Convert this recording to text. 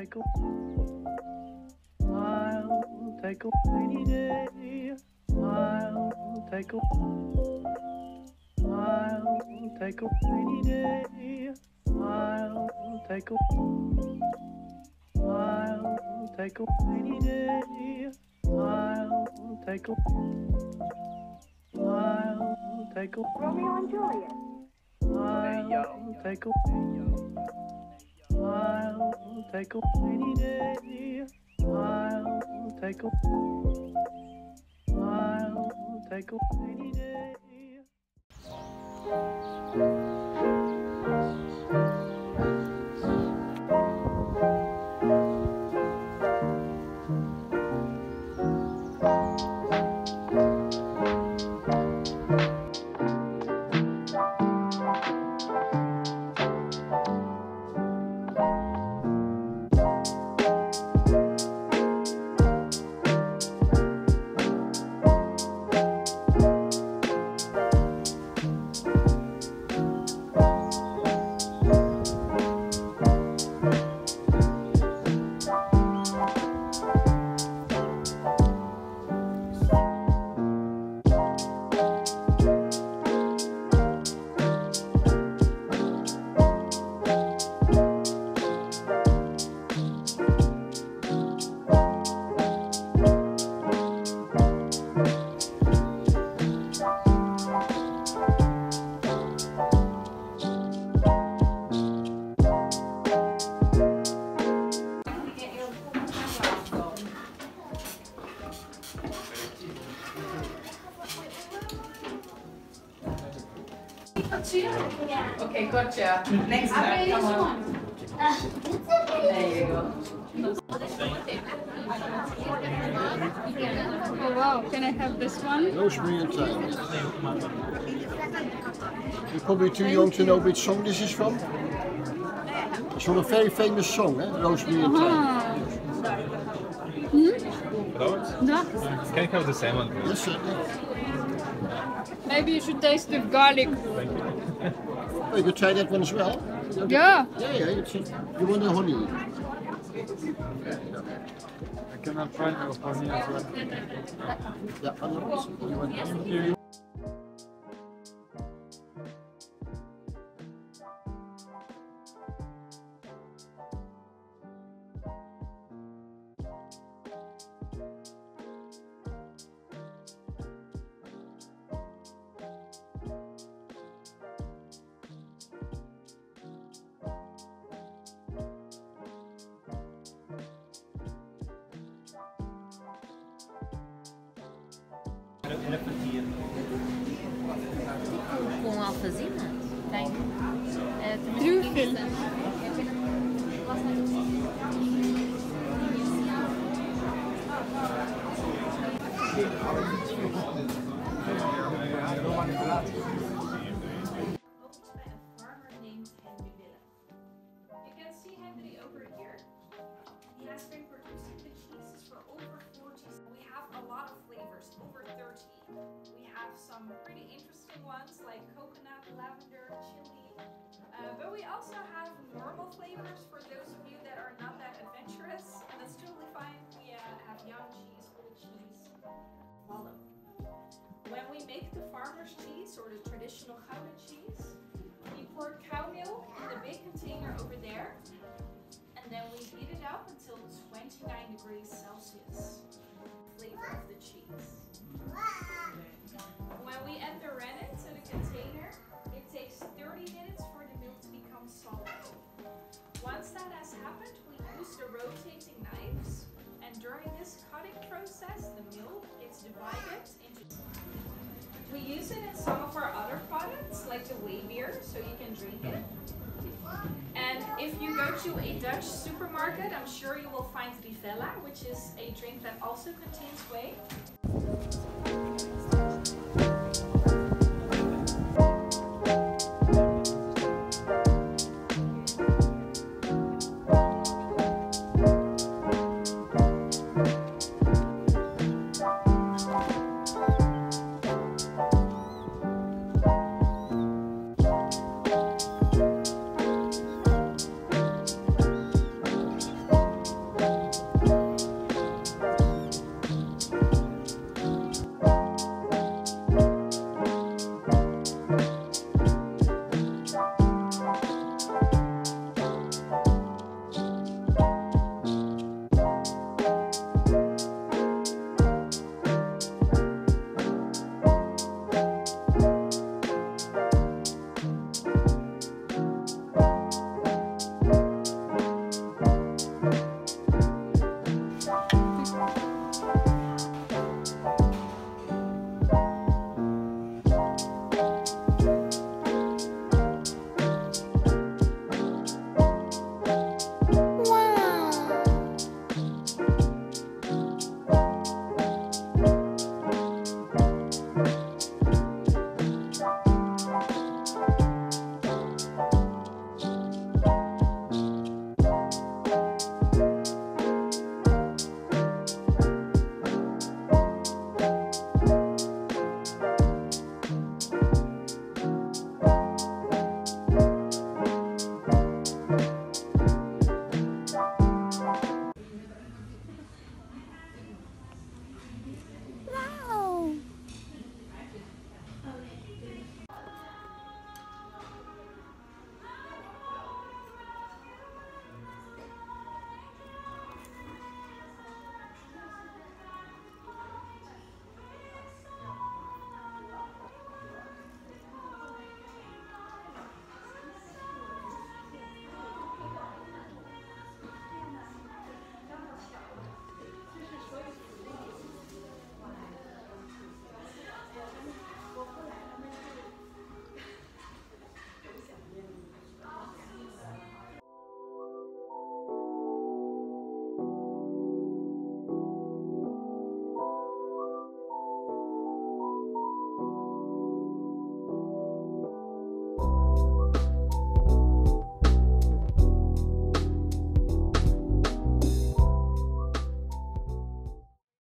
take a I'll take a rainy day. I'll take a I'll take a rainy day. I'll take a I'll take a rainy day. I'll take a I'll take a Romeo and Juliet. I'll take a I'll take a rainy day. I'll take a I'll take a rainy day. Okay, gotcha. Next time, come on. There you go. Oh wow, can I have this one? Rosemary and thyme. You're probably too young to know which song this is from. It's from a very famous song, eh? Rosemary and thyme. No. Can I have the same one, please? Yes, certainly. Maybe you should taste the garlic. Oh, you could try that one as well. Yeah. You want the honey? I cannot find your honey as well. Yeah, otherwise you want honey. Com alfazema? Tem. Trüffel. Some pretty interesting ones like coconut, lavender, chili, but we also have normal flavors for those of you that are not that adventurous, and that's totally fine. We have young cheese, old cheese. Follow. When we make the farmer's cheese or the traditional Gouda cheese, we pour cow milk in the big container over there, and then we heat it up until 29 degrees Celsius. Flavor of the cheese. When we add the rennet to the container, it takes 30 minutes for the milk to become solid. Once that has happened, we use the rotating knives, and during this cutting process, the milk gets divided into. We use it in some of our other products, like the whey beer, so you can drink it. And if you go to a Dutch supermarket, I'm sure you will find Rivella, which is a drink that also contains whey.